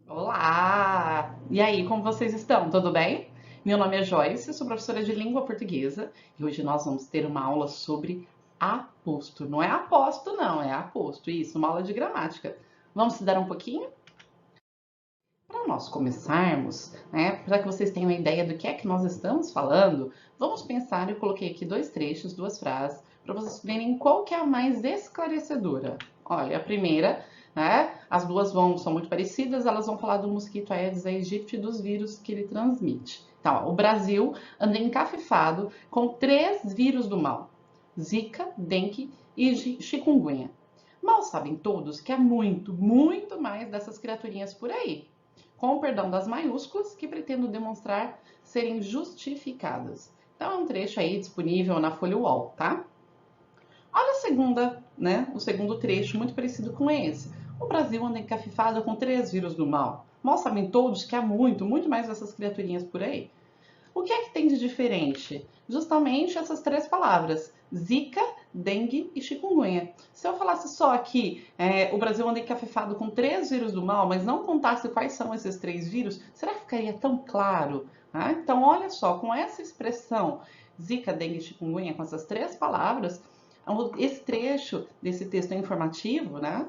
Olá! E aí, como vocês estão? Tudo bem? Meu nome é Joyce, sou professora de língua portuguesa e hoje nós vamos ter uma aula sobre aposto. Não é aposto, não, é aposto. Isso, uma aula de gramática. Vamos estudar um pouquinho? Para nós começarmos, né, para que vocês tenham uma ideia do que é que nós estamos falando, vamos pensar, eu coloquei aqui dois trechos, duas frases, para vocês verem qual que é a mais esclarecedora. Olha, a primeira, né, as duas são muito parecidas, elas vão falar do mosquito Aedes aegypti e dos vírus que ele transmite. Então, ó, o Brasil anda encafifado com 3 vírus do mal: Zika, dengue e chikungunya. Mal sabem todos que há muito, muito mais dessas criaturinhas por aí, com o perdão das maiúsculas, que pretendo demonstrar serem justificadas. Então é um trecho aí disponível na Folha UOL, tá? Olha a segunda, né? O segundo trecho, muito parecido com esse. O Brasil anda encafifado com 3 vírus do mal. Mal sabem todos que há muito, muito mais dessas criaturinhas por aí. O que é que tem de diferente? Justamente essas 3 palavras: Zika, dengue e chikungunya. Se eu falasse só aqui, o Brasil anda encafifado com 3 vírus do mal, mas não contasse quais são esses 3 vírus, será que ficaria tão claro? Ah, então, olha só, com essa expressão, Zika, dengue e chikungunya, com essas 3 palavras, esse trecho desse texto informativo, né?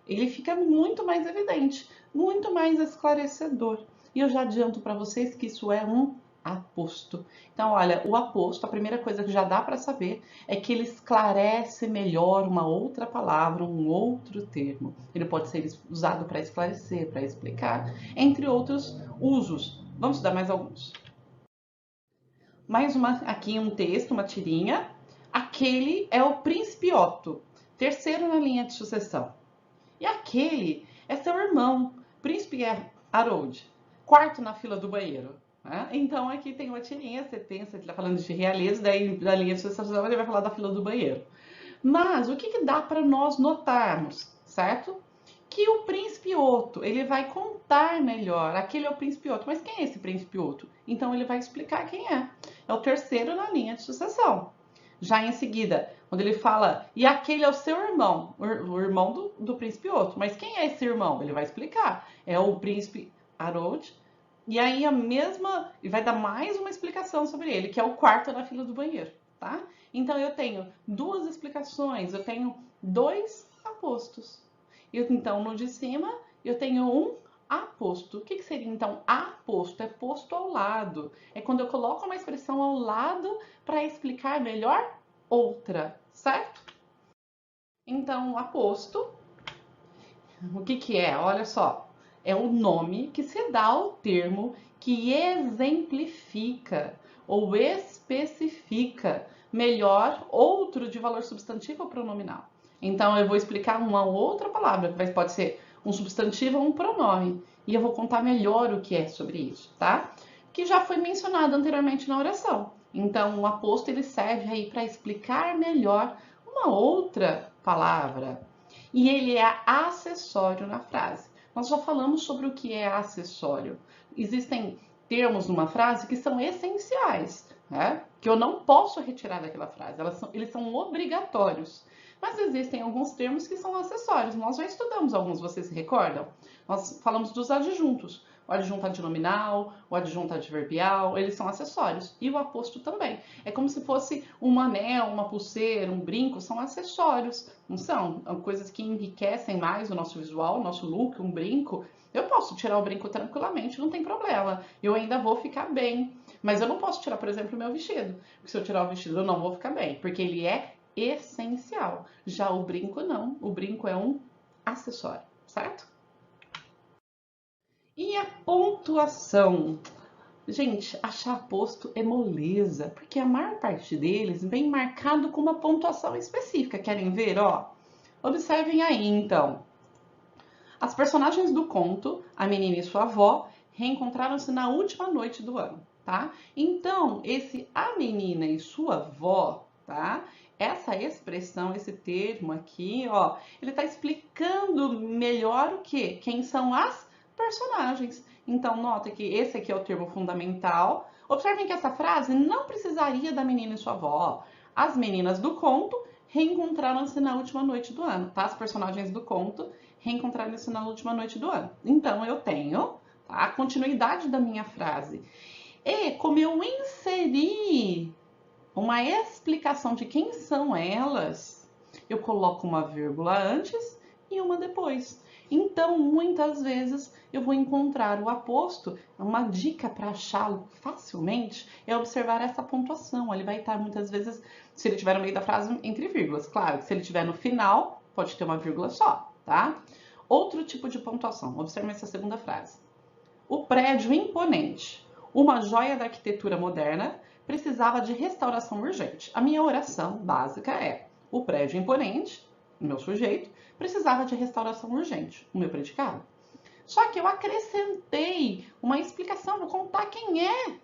Ele fica muito mais evidente, muito mais esclarecedor. E eu já adianto para vocês que isso é um aposto. Então, olha, o aposto, a primeira coisa que já dá para saber é que ele esclarece melhor uma outra palavra, um outro termo. Ele pode ser usado para esclarecer, para explicar, entre outros usos. Vamos estudar mais alguns. Mais uma aqui um texto, uma tirinha. Aquele é o Principiotto, terceiro na linha de sucessão. E aquele é seu irmão, Príncipe Harold, quarto na fila do banheiro. Né? Então aqui tem uma tirinha, você pensa que ele está falando de realeza, daí da linha de sucessão ele vai falar da fila do banheiro. Mas o que, que dá para nós notarmos, certo? Que o príncipe Otto, ele vai contar melhor. Aquele é o príncipe Otto. Mas quem é esse príncipe Otto? Então ele vai explicar quem é. É o terceiro na linha de sucessão. Já em seguida, quando ele fala, e aquele é o seu irmão, o irmão do príncipe Otto. Mas quem é esse irmão? Ele vai explicar. É o príncipe Harold. E aí a mesma, e vai dar mais uma explicação sobre ele, que é o quarto na fila do banheiro, tá? Então eu tenho duas explicações, eu tenho dois apostos. Então no de cima eu tenho um aposto. O que seria então aposto? É posto ao lado. É quando eu coloco uma expressão ao lado para explicar melhor outra, certo? Então, aposto, o que que é? Olha só, é o nome que se dá ao termo que exemplifica ou especifica melhor outro de valor substantivo ou pronominal. Então, eu vou explicar uma outra palavra, que pode ser um substantivo ou um pronome. E eu vou contar melhor o que é sobre isso, tá? Que já foi mencionado anteriormente na oração. Então, o aposto ele serve aí para explicar melhor uma outra palavra. E ele é acessório na frase. Nós já falamos sobre o que é acessório. Existem termos numa frase que são essenciais, né? Que eu não posso retirar daquela frase. Eles são obrigatórios. Mas existem alguns termos que são acessórios. Nós já estudamos alguns, vocês se recordam? Nós falamos dos adjuntos. O adjunto adnominal, o adjunto adverbial, eles são acessórios. E o aposto também. É como se fosse um anel, uma pulseira, um brinco, são acessórios, não são? Coisas que enriquecem mais o nosso visual, o nosso look, um brinco. Eu posso tirar o brinco tranquilamente, não tem problema. Eu ainda vou ficar bem. Mas eu não posso tirar, por exemplo, o meu vestido. Porque se eu tirar o vestido, eu não vou ficar bem. Porque ele é essencial. Já o brinco, não. O brinco é um acessório, certo? E a pontuação? Gente, achar posto é moleza, porque a maior parte deles vem marcado com uma pontuação específica. Querem ver? Ó, observem aí, então. As personagens do conto, a menina e sua avó, reencontraram-se na última noite do ano, tá? Então, esse a menina e sua avó, tá? Essa expressão, esse termo aqui, ó, ele tá explicando melhor o quê? Quem são as personagens. Então, nota que esse aqui é o termo fundamental. Observem que essa frase não precisaria da menina e sua avó. As meninas do conto reencontraram-se na última noite do ano, tá? As personagens do conto reencontraram-se na última noite do ano. Então, eu tenho, tá, a continuidade da minha frase. E como eu inseri uma explicação de quem são elas, eu coloco uma vírgula antes e uma depois. Então, muitas vezes, eu vou encontrar o aposto. Uma dica para achá-lo facilmente é observar essa pontuação. Ele vai estar, muitas vezes, se ele estiver no meio da frase, entre vírgulas. Claro, se ele estiver no final, pode ter uma vírgula só, tá? Outro tipo de pontuação. Observe essa segunda frase. O prédio imponente, uma joia da arquitetura moderna, precisava de restauração urgente. A minha oração básica é: o prédio imponente, o meu sujeito, precisava de restauração urgente, o meu predicado. Só que eu acrescentei uma explicação, vou contar quem é,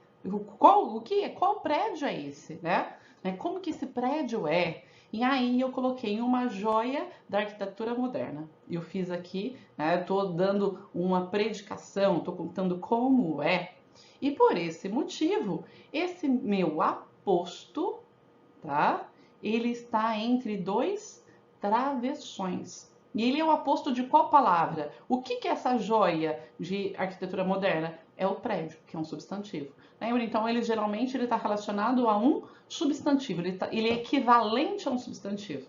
qual prédio é esse, né? Como que esse prédio é? E aí eu coloquei uma joia da arquitetura moderna. Eu fiz aqui, né, estou dando uma predicação, estou contando como é. E por esse motivo, esse meu aposto, tá? Ele está entre dois travessões. E ele é o aposto de qual palavra? O que é essa joia de arquitetura moderna? É o prédio, que é um substantivo. Lembra? Então, ele geralmente está relacionado a um substantivo. Ele é equivalente a um substantivo.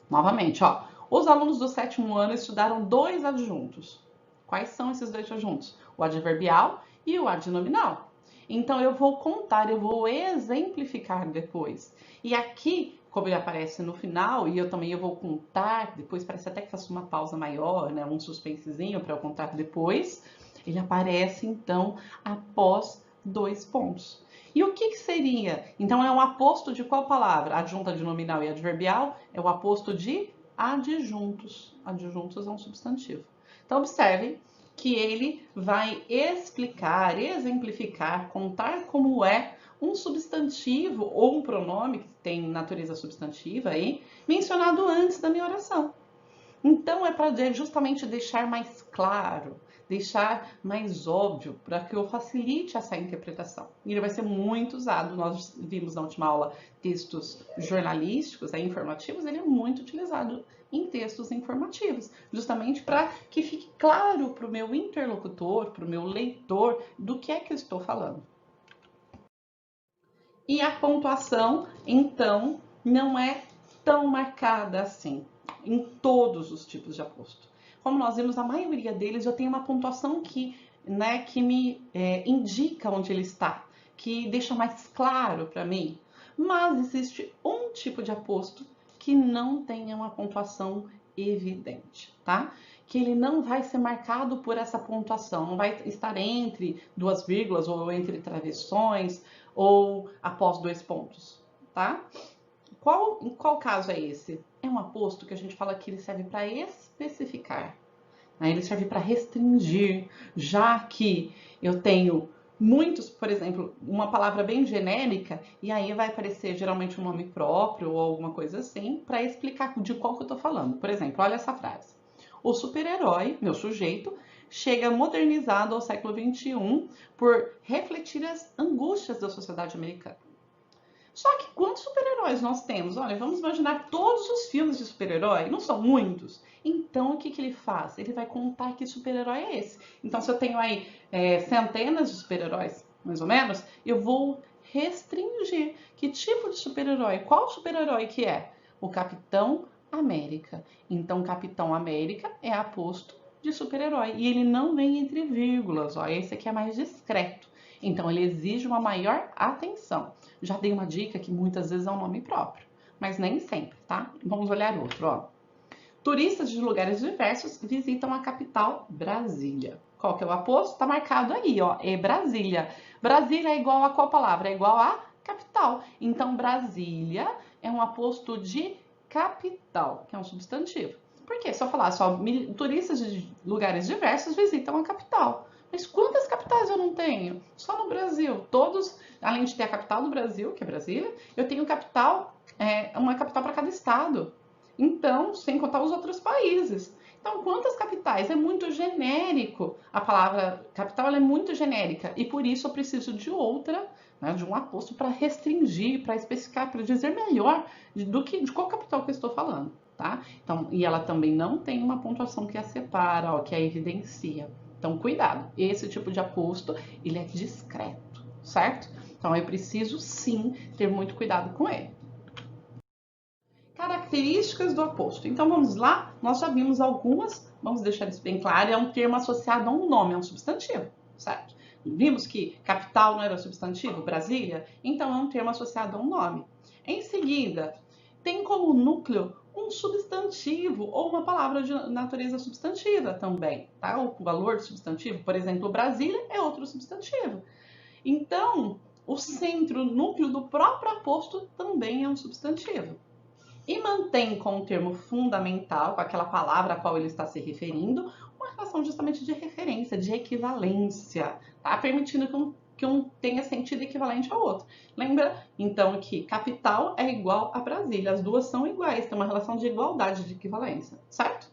Novamente, ó. Os alunos do 7º ano estudaram dois adjuntos. Quais são esses dois adjuntos? O adverbial e o adnominal. Então, eu vou contar, eu vou exemplificar depois. E aqui, como ele aparece no final, e eu também vou contar, depois parece até que faço uma pausa maior, né, um suspensezinho para eu contar depois, ele aparece, então, após 2 pontos. E o que seria? Então, é um aposto de qual palavra? Adjunto, adnominal e adverbial é o aposto de adjuntos. Adjuntos é um substantivo. Então, observe que ele vai explicar, exemplificar, contar como é um substantivo ou um pronome que tem natureza substantiva aí, mencionado antes da minha oração. Então, é para justamente deixar mais claro, deixar mais óbvio, para que eu facilite essa interpretação. E ele vai ser muito usado. Nós vimos na última aula textos jornalísticos, informativos, ele é muito utilizado em textos informativos, justamente para que fique claro para o meu interlocutor, para o meu leitor, do que é que eu estou falando. E a pontuação, então, não é tão marcada assim em todos os tipos de aposto. Como nós vimos, a maioria deles já tem uma pontuação que me indica onde ele está, que deixa mais claro para mim. Mas existe um tipo de aposto que não tem uma pontuação evidente, tá? Que ele não vai ser marcado por essa pontuação, não vai estar entre duas vírgulas ou entre travessões ou após 2 pontos, tá? Em qual caso é esse? É um aposto que a gente fala que ele serve para especificar, né? Ele serve para restringir, já que eu tenho muitos, por exemplo, uma palavra bem genérica, e aí vai aparecer geralmente um nome próprio ou alguma coisa assim, para explicar de qual que eu estou falando. Por exemplo, olha essa frase. O super-herói, meu sujeito, chega modernizado ao século XXI por refletir as angústias da sociedade americana. Só que quantos super-heróis nós temos? Olha, vamos imaginar todos os filmes de super-herói, não são muitos. Então, o que ele faz? Ele vai contar que super-herói é esse. Então, se eu tenho aí centenas de super-heróis, mais ou menos, eu vou restringir que tipo de super-herói, qual super-herói que é? O Capitão América. Então, Capitão América é aposto de super-herói. E ele não vem entre vírgulas, ó. Esse aqui é mais discreto. Então, ele exige uma maior atenção. Já dei uma dica que muitas vezes é um nome próprio, mas nem sempre, tá? Vamos olhar outro, ó. Turistas de lugares diversos visitam a capital, Brasília. Qual que é o aposto? Tá marcado aí, ó, é Brasília. Brasília é igual a qual palavra? É igual a capital. Então, Brasília é um aposto de capital, que é um substantivo. Por quê? Se eu falar só turistas de lugares diversos visitam a capital. Mas quantas capitais eu não tenho? Só no Brasil. Todos, além de ter a capital do Brasil, que é Brasília, eu tenho capital, uma capital para cada estado. Então, sem contar os outros países. Então, quantas capitais? É muito genérico. A palavra capital ela é muito genérica e por isso eu preciso de outra, né, de um aposto para restringir, para especificar, para dizer melhor de qual capital que eu estou falando, tá? Então, e ela também não tem uma pontuação que a separa, ó, que a evidencia. Então, cuidado. Esse tipo de aposto, ele é discreto, certo? Então, eu preciso sim ter muito cuidado com ele. Características do aposto. Então vamos lá, nós já vimos algumas, vamos deixar isso bem claro, é um termo associado a um nome, é um substantivo, certo? Vimos que capital não era substantivo, Brasília? Então é um termo associado a um nome. Em seguida, tem como núcleo um substantivo ou uma palavra de natureza substantiva também, tá? O valor de substantivo, por exemplo, Brasília é outro substantivo. Então, o centro, o núcleo do próprio aposto também é um substantivo. E mantém com o termo fundamental, com aquela palavra a qual ele está se referindo, uma relação justamente de referência, de equivalência, tá? Permitindo que um tenha sentido equivalente ao outro. Lembra, então, que capital é igual a Brasília, as duas são iguais, tem uma relação de igualdade, de equivalência, certo?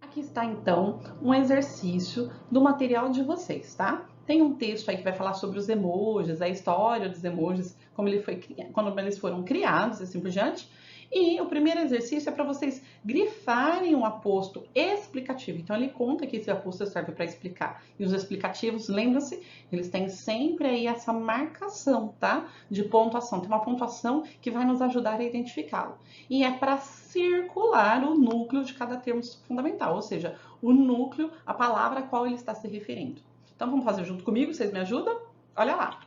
Aqui está, então, um exercício do material de vocês, tá? Tem um texto aí que vai falar sobre os emojis, a história dos emojis, como eles foram criados e assim por diante. E o primeiro exercício é para vocês grifarem um aposto explicativo. Então, ele conta que esse aposto serve para explicar. E os explicativos, lembra-se, eles têm sempre aí essa marcação, tá? De pontuação. Tem uma pontuação que vai nos ajudar a identificá-lo. E é para circular o núcleo de cada termo fundamental, ou seja, o núcleo, a palavra a qual ele está se referindo. Então, vamos fazer junto comigo? Vocês me ajudam? Olha lá.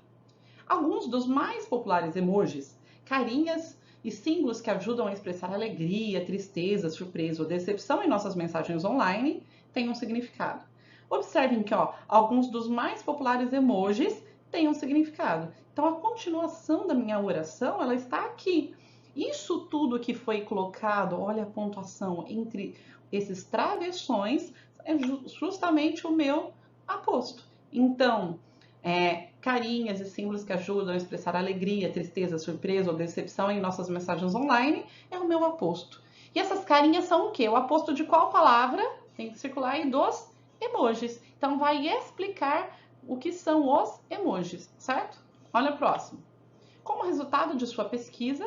Alguns dos mais populares emojis, carinhas e símbolos que ajudam a expressar alegria, tristeza, surpresa ou decepção em nossas mensagens online têm um significado. Observem que alguns dos mais populares emojis têm um significado. Então, a continuação da minha oração ela está aqui. Isso tudo que foi colocado, olha a pontuação entre esses travessões, é justamente o meu aposto. Então, carinhas e símbolos que ajudam a expressar alegria, tristeza, surpresa ou decepção em nossas mensagens online é o meu aposto. E essas carinhas são o quê? O aposto de qual palavra? Tem que circular aí dos emojis. Então, vai explicar o que são os emojis, certo? Olha o próximo. Como resultado de sua pesquisa,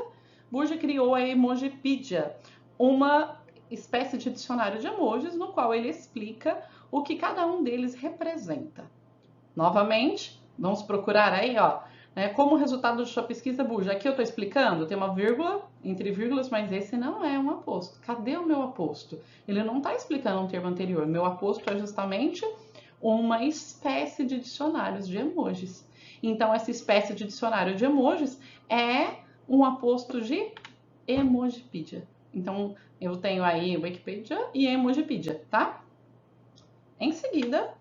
Burge criou a Emojipedia, uma espécie de dicionário de emojis no qual ele explica o que cada um deles representa. Novamente, vamos procurar aí, como resultado de sua pesquisa, Burge. Aqui eu estou explicando, tem uma vírgula, entre vírgulas, mas esse não é um aposto. Cadê o meu aposto? Ele não está explicando um termo anterior. Meu aposto é justamente uma espécie de dicionários de emojis. Então, essa espécie de dicionário de emojis é um aposto de Emojipedia. Então, eu tenho aí Wikipedia e Emojipedia, tá? Em seguida,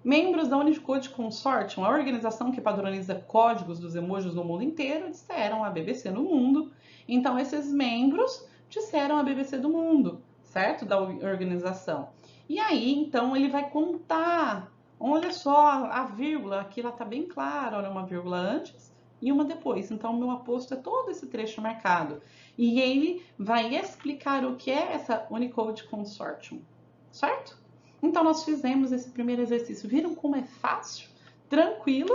membros da Unicode Consortium, a organização que padroniza códigos dos emojis no mundo inteiro, disseram a BBC no mundo. Então, esses membros disseram a BBC do mundo, certo? Da organização. E aí, então, ele vai contar. Olha só, a vírgula, aqui ela tá bem clara, olha, uma vírgula antes e uma depois. Então, o meu aposto é todo esse trecho marcado. E ele vai explicar o que é essa Unicode Consortium, certo? Então, nós fizemos esse primeiro exercício. Viram como é fácil? Tranquilo?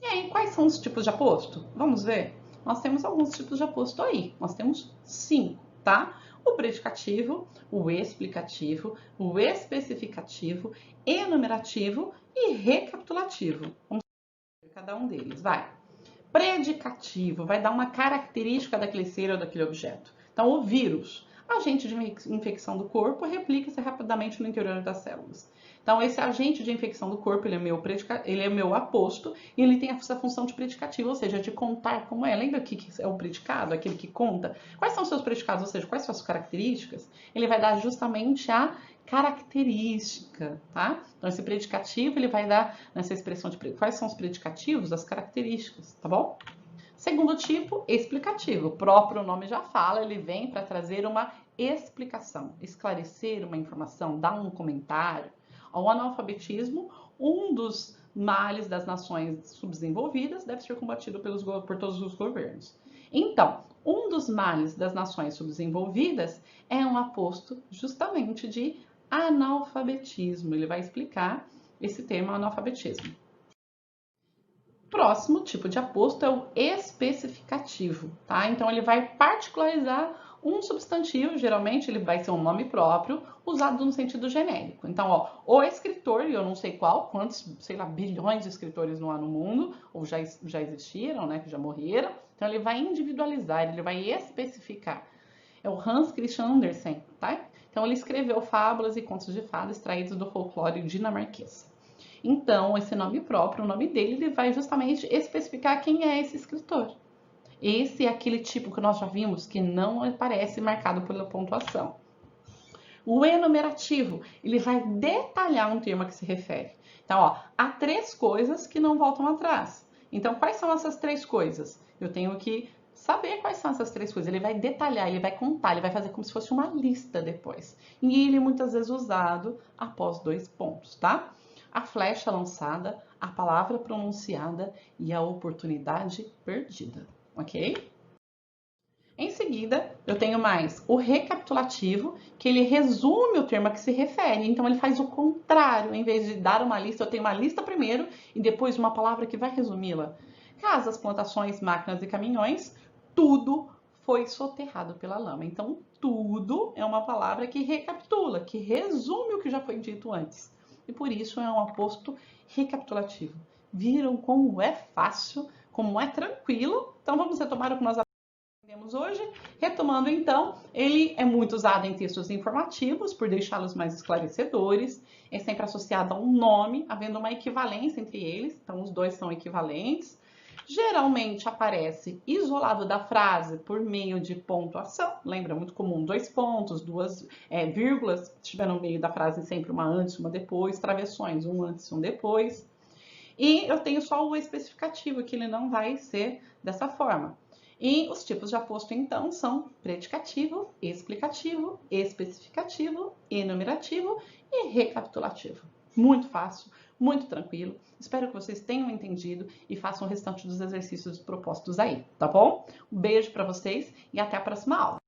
E aí, quais são os tipos de aposto? Vamos ver? Nós temos alguns tipos de aposto aí. Nós temos 5, tá? O predicativo, o explicativo, o especificativo, enumerativo e recapitulativo. Vamos ver cada um deles. Vai. Predicativo vai dar uma característica daquele ser ou daquele objeto. Então, o vírus, agente de infecção do corpo, replica-se rapidamente no interior das células. Então, esse agente de infecção do corpo, ele é meu aposto e ele tem essa função de predicativo, ou seja, de contar como é. Lembra o que é o predicado, aquele que conta? Quais são os seus predicados, ou seja, quais são as características? Ele vai dar justamente a característica, tá? Então, esse predicativo, ele vai dar nessa expressão de quais são os predicativos, as características, tá bom? Segundo tipo, explicativo. O próprio nome já fala, ele vem para trazer uma explicação, esclarecer uma informação, dar um comentário. O analfabetismo, um dos males das nações subdesenvolvidas, deve ser combatido por todos os governos. Então, Um dos males das nações subdesenvolvidas é um aposto justamente de analfabetismo. Ele vai explicar esse termo analfabetismo. Próximo tipo de aposto é o especificativo, tá? Então ele vai particularizar um substantivo, geralmente ele vai ser um nome próprio, usado no sentido genérico. Então, ó, o escritor, e eu não sei qual, quantos, sei lá, bilhões de escritores não há no mundo, ou já existiram, né, que já morreram. Então ele vai individualizar, ele vai especificar. É o Hans Christian Andersen, tá? Então ele escreveu fábulas e contos de fadas extraídos do folclore dinamarquês. Então, esse nome próprio, o nome dele, ele vai justamente especificar quem é esse escritor. Esse é aquele tipo que nós já vimos que não aparece marcado pela pontuação. O enumerativo, ele vai detalhar um termo a que se refere. Então, ó, há 3 coisas que não voltam atrás. Então, quais são essas 3 coisas? Eu tenho que saber quais são essas 3 coisas. Ele vai detalhar, ele vai contar, ele vai fazer como se fosse uma lista depois. E ele é muitas vezes usado após 2 pontos, tá? A flecha lançada, a palavra pronunciada e a oportunidade perdida, ok? Em seguida, eu tenho mais o recapitulativo, que ele resume o termo a que se refere. Então, ele faz o contrário. Em vez de dar uma lista, eu tenho uma lista primeiro e depois uma palavra que vai resumi-la. Casas, plantações, máquinas e caminhões, tudo foi soterrado pela lama. Então, tudo é uma palavra que recapitula, que resume o que já foi dito antes. E por isso é um aposto recapitulativo. Viram como é fácil, como é tranquilo? Então, vamos retomar o que nós aprendemos hoje. Retomando então, ele é muito usado em textos informativos por deixá-los mais esclarecedores, é sempre associado a um nome, havendo uma equivalência entre eles, então os dois são equivalentes. Geralmente aparece isolado da frase por meio de pontuação, lembra, muito comum, 2 pontos, 2 vírgulas, se estiver no meio da frase sempre uma antes, uma depois, travessões, um antes, um depois. E eu tenho só o especificativo, que ele não vai ser dessa forma. E os tipos de aposto, então, são predicativo, explicativo, especificativo, enumerativo e recapitulativo. Muito fácil, muito tranquilo. Espero que vocês tenham entendido e façam o restante dos exercícios propostos aí, tá bom? Um beijo para vocês e até a próxima aula.